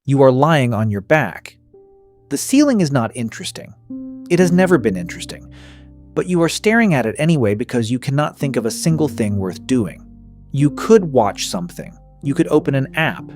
You are lying on your back. The ceiling is not interesting. It has never been interesting. But you are staring at it anyway because you cannot think of a single thing worth doing. You could watch something. You could open an app.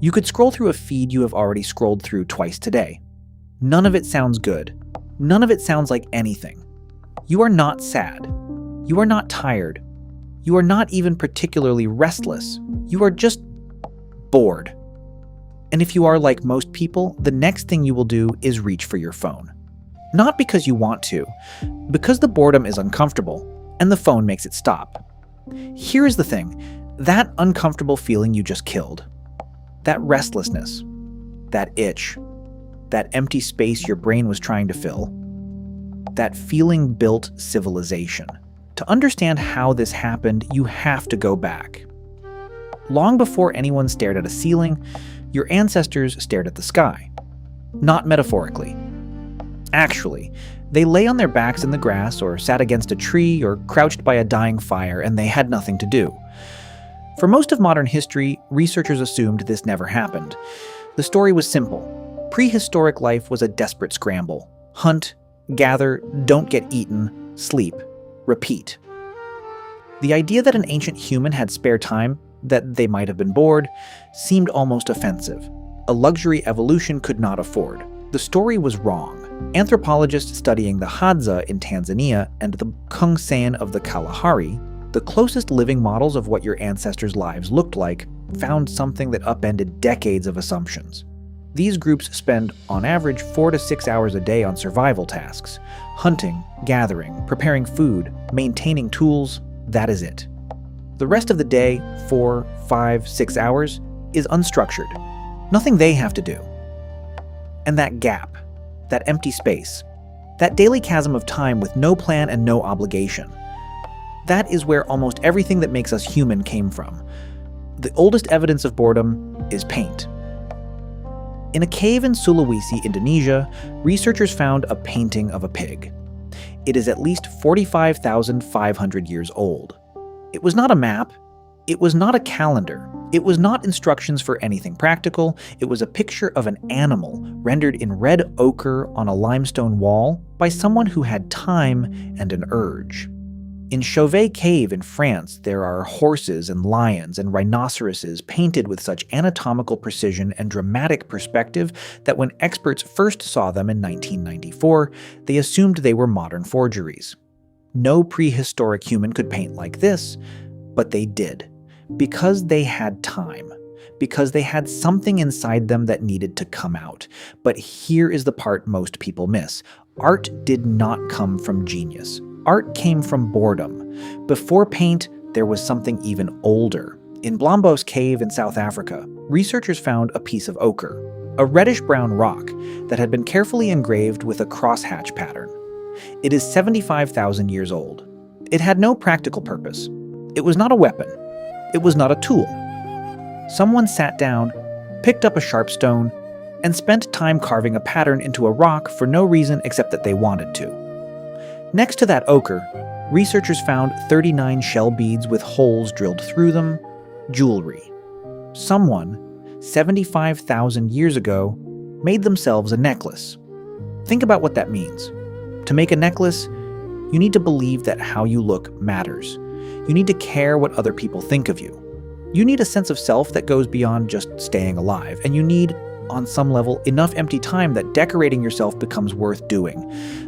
You could scroll through a feed you have already scrolled through twice today. None of it sounds good. None of it sounds like anything. You are not sad. You are not tired. You are not even particularly restless. You are just bored. And if you are like most people, the next thing you will do is reach for your phone. Not because you want to, because the boredom is uncomfortable, and the phone makes it stop. Here is the thing, that uncomfortable feeling you just killed, that restlessness, that itch, that empty space your brain was trying to fill, that feeling built civilization. To understand how this happened, you have to go back. Long before anyone stared at a ceiling, your ancestors stared at the sky. Not metaphorically. Actually, they lay on their backs in the grass or sat against a tree or crouched by a dying fire and they had nothing to do. For most of modern history, researchers assumed this never happened. The story was simple. Prehistoric life was a desperate scramble. Hunt, gather, don't get eaten, sleep, repeat. The idea that an ancient human had spare time, that they might have been bored, seemed almost offensive. A luxury evolution could not afford. The story was wrong. Anthropologists studying the Hadza in Tanzania and the Kungsan of the Kalahari, the closest living models of what your ancestors' lives looked like, found something that upended decades of assumptions. These groups spend, on average, 4 to 6 hours a day on survival tasks. Hunting, gathering, preparing food, maintaining tools, that is it. The rest of the day, 4, 5, 6 hours, is unstructured. Nothing they have to do. And that gap, that empty space, that daily chasm of time with no plan and no obligation, that is where almost everything that makes us human came from. The oldest evidence of boredom is paint. In a cave in Sulawesi, Indonesia, researchers found a painting of a pig. It is at least 45,500 years old. It was not a map. It was not a calendar. It was not instructions for anything practical. It was a picture of an animal rendered in red ochre on a limestone wall by someone who had time and an urge. In Chauvet Cave in France, there are horses and lions and rhinoceroses painted with such anatomical precision and dramatic perspective that when experts first saw them in 1994, they assumed they were modern forgeries. No prehistoric human could paint like this, but they did. Because they had time. Because they had something inside them that needed to come out. But here is the part most people miss. Art did not come from genius. Art came from boredom. Before paint, there was something even older. In Blombos Cave in South Africa, researchers found a piece of ochre, a reddish-brown rock that had been carefully engraved with a crosshatch pattern. It is 75,000 years old. It had no practical purpose. It was not a weapon. It was not a tool. Someone sat down, picked up a sharp stone, and spent time carving a pattern into a rock for no reason except that they wanted to. Next to that ochre, researchers found 39 shell beads with holes drilled through them, jewelry. Someone, 75,000 years ago, made themselves a necklace. Think about what that means. To make a necklace, you need to believe that how you look matters. You need to care what other people think of you. You need a sense of self that goes beyond just staying alive, and you need, on some level, enough empty time that decorating yourself becomes worth doing.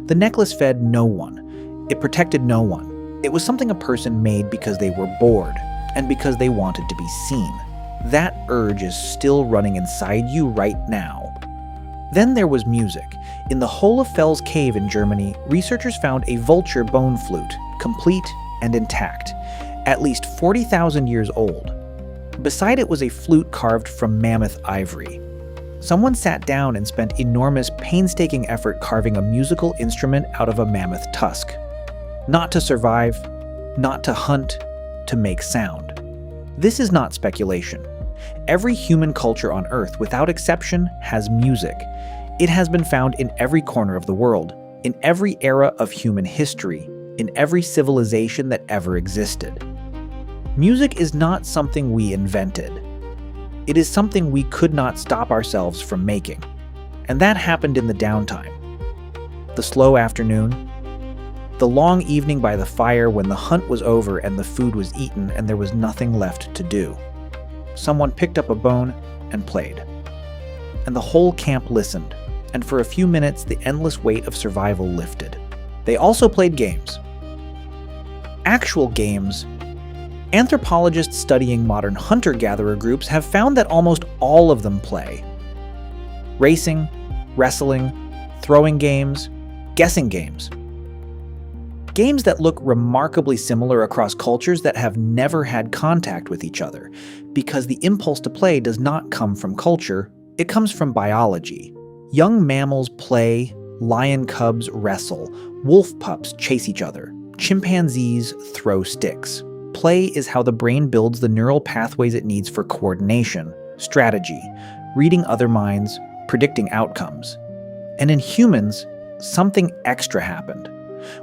The necklace fed no one. It protected no one. It was something a person made because they were bored, and because they wanted to be seen. That urge is still running inside you right now. Then there was music. In the Hohlefels Cave in Germany, researchers found a vulture bone flute, complete and intact, at least 40,000 years old. Beside it was a flute carved from mammoth ivory. Someone sat down and spent enormous, painstaking effort carving a musical instrument out of a mammoth tusk. Not to survive, not to hunt, to make sound. This is not speculation. Every human culture on Earth, without exception, has music. It has been found in every corner of the world, in every era of human history, in every civilization that ever existed. Music is not something we invented. It is something we could not stop ourselves from making. And that happened in the downtime. The slow afternoon, the long evening by the fire when the hunt was over and the food was eaten and there was nothing left to do. Someone picked up a bone and played. And the whole camp listened, and for a few minutes the endless weight of survival lifted. They also played games. Actual games. Anthropologists studying modern hunter-gatherer groups have found that almost all of them play. Racing, wrestling, throwing games, guessing games. Games that look remarkably similar across cultures that have never had contact with each other, because the impulse to play does not come from culture, it comes from biology. Young mammals play, lion cubs wrestle, wolf pups chase each other, chimpanzees throw sticks. Play is how the brain builds the neural pathways it needs for coordination, strategy, reading other minds, predicting outcomes. And in humans, something extra happened.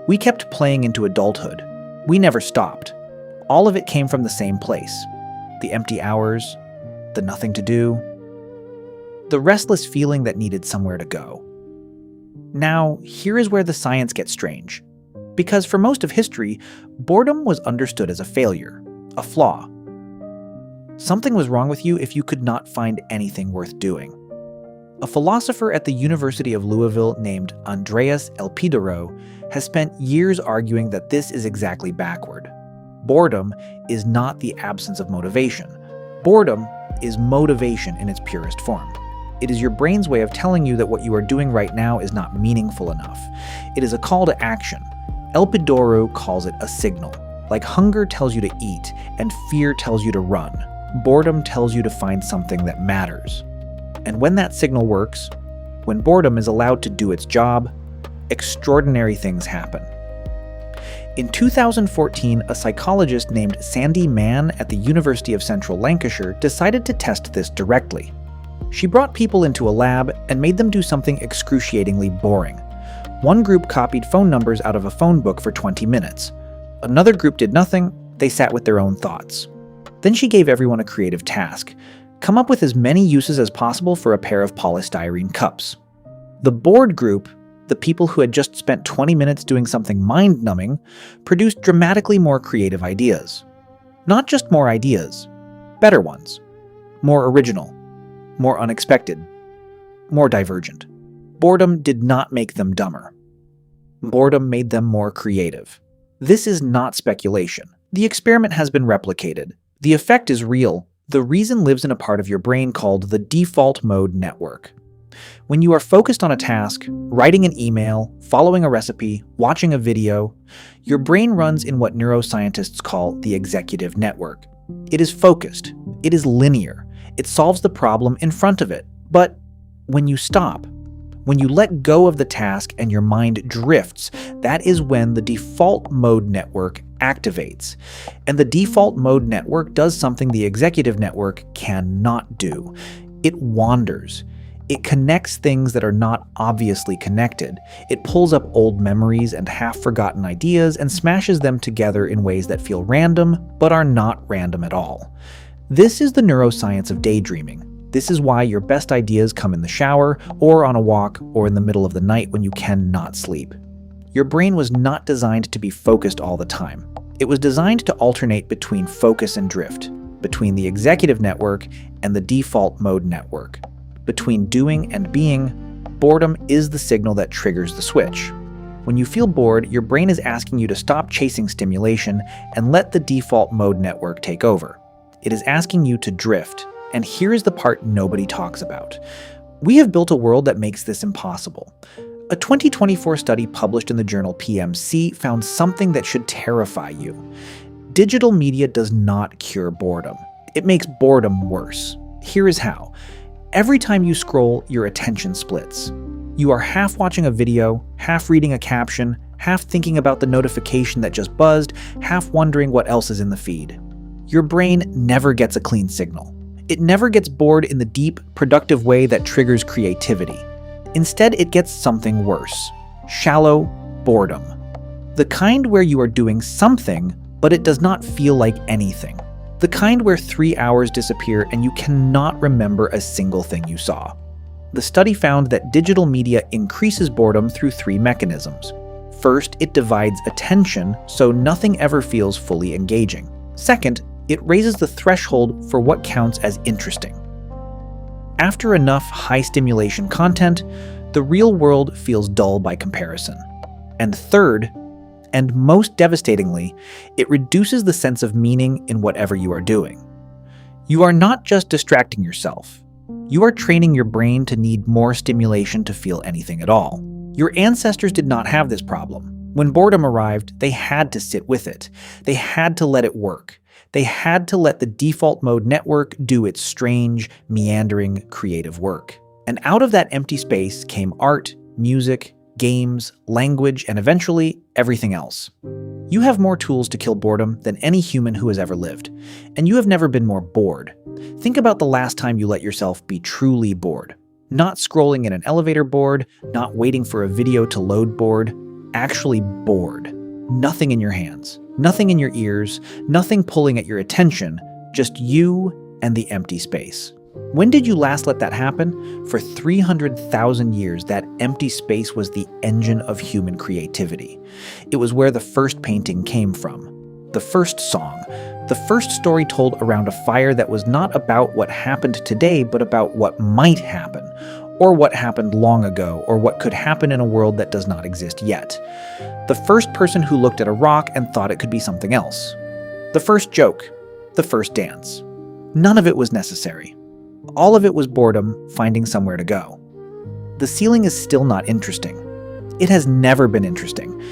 We kept playing into adulthood. We never stopped. All of it came from the same place. The empty hours, the nothing to do, the restless feeling that needed somewhere to go. Now, here is where the science gets strange. Because for most of history, boredom was understood as a failure, a flaw. Something was wrong with you if you could not find anything worth doing. A philosopher at the University of Louisville named Andreas Elpidaro has spent years arguing that this is exactly backward. Boredom is not the absence of motivation. Boredom is motivation in its purest form. It is your brain's way of telling you that what you are doing right now is not meaningful enough. It is a call to action. Elpidaro calls it a signal. Like hunger tells you to eat and fear tells you to run, boredom tells you to find something that matters. And when that signal works, when boredom is allowed to do its job, extraordinary things happen. In 2014, a psychologist named Sandy Mann at the University of Central Lancashire decided to test this directly. She brought people into a lab and made them do something excruciatingly boring. One group copied phone numbers out of a phone book for 20 minutes. Another group did nothing, they sat with their own thoughts. Then she gave everyone a creative task. Come up with as many uses as possible for a pair of polystyrene cups. The bored group, the people who had just spent 20 minutes doing something mind-numbing, produced dramatically more creative ideas. Not just more ideas, better ones. More original, more unexpected, more divergent. Boredom did not make them dumber. Boredom made them more creative. This is not speculation. The experiment has been replicated. The effect is real. The reason lives in a part of your brain called the default mode network. When you are focused on a task, writing an email, following a recipe, watching a video, your brain runs in what neuroscientists call the executive network. It is focused. It is linear. It solves the problem in front of it. But when you stop, when you let go of the task and your mind drifts, that is when the default mode network activates. And the default mode network does something the executive network cannot do. It wanders. It connects things that are not obviously connected. It pulls up old memories and half-forgotten ideas and smashes them together in ways that feel random, but are not random at all. This is the neuroscience of daydreaming. This is why your best ideas come in the shower, or on a walk, or in the middle of the night when you cannot sleep. Your brain was not designed to be focused all the time. It was designed to alternate between focus and drift, between the executive network and the default mode network. Between doing and being, boredom is the signal that triggers the switch. When you feel bored, your brain is asking you to stop chasing stimulation and let the default mode network take over. It is asking you to drift. And here is the part nobody talks about. We have built a world that makes this impossible. A 2024 study published in the journal PMC found something that should terrify you. Digital media does not cure boredom. It makes boredom worse. Here is how. Every time you scroll, your attention splits. You are half watching a video, half reading a caption, half thinking about the notification that just buzzed, half wondering what else is in the feed. Your brain never gets a clean signal. It never gets bored in the deep, productive way that triggers creativity. Instead, it gets something worse. Shallow boredom. The kind where you are doing something, but it does not feel like anything. The kind where 3 hours disappear and you cannot remember a single thing you saw. The study found that digital media increases boredom through 3 mechanisms. First, it divides attention so nothing ever feels fully engaging. Second, it raises the threshold for what counts as interesting. After enough high-stimulation content, the real world feels dull by comparison. And third, and most devastatingly, it reduces the sense of meaning in whatever you are doing. You are not just distracting yourself. You are training your brain to need more stimulation to feel anything at all. Your ancestors did not have this problem. When boredom arrived, they had to sit with it. They had to let it work. They had to let the default mode network do its strange, meandering, creative work. And out of that empty space came art, music, games, language, and eventually, everything else. You have more tools to kill boredom than any human who has ever lived, and you have never been more bored. Think about the last time you let yourself be truly bored. Not scrolling in an elevator bored, not waiting for a video to load bored, actually bored. Nothing in your hands, nothing in your ears, nothing pulling at your attention, just you and the empty space. When did you last let that happen? For 300,000 years, that empty space was the engine of human creativity. It was where the first painting came from, the first song, the first story told around a fire that was not about what happened today, but about what might happen, or what happened long ago, or what could happen in a world that does not exist yet. The first person who looked at a rock and thought it could be something else. The first joke, the first dance. None of it was necessary. All of it was boredom finding somewhere to go. The ceiling is still not interesting. It has never been interesting.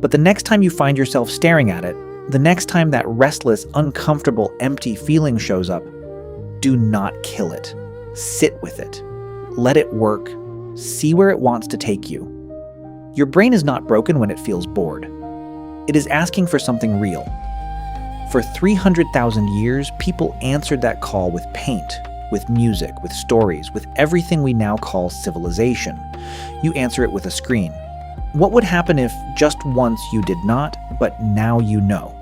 But the next time you find yourself staring at it, the next time that restless, uncomfortable, empty feeling shows up, do not kill it. Sit with it. Let it work. See where it wants to take you. Your brain is not broken when it feels bored. It is asking for something real. For 300,000 years, people answered that call with paint, with music, with stories, with everything we now call civilization. You answer it with a screen. What would happen if just once you did not, but now you know?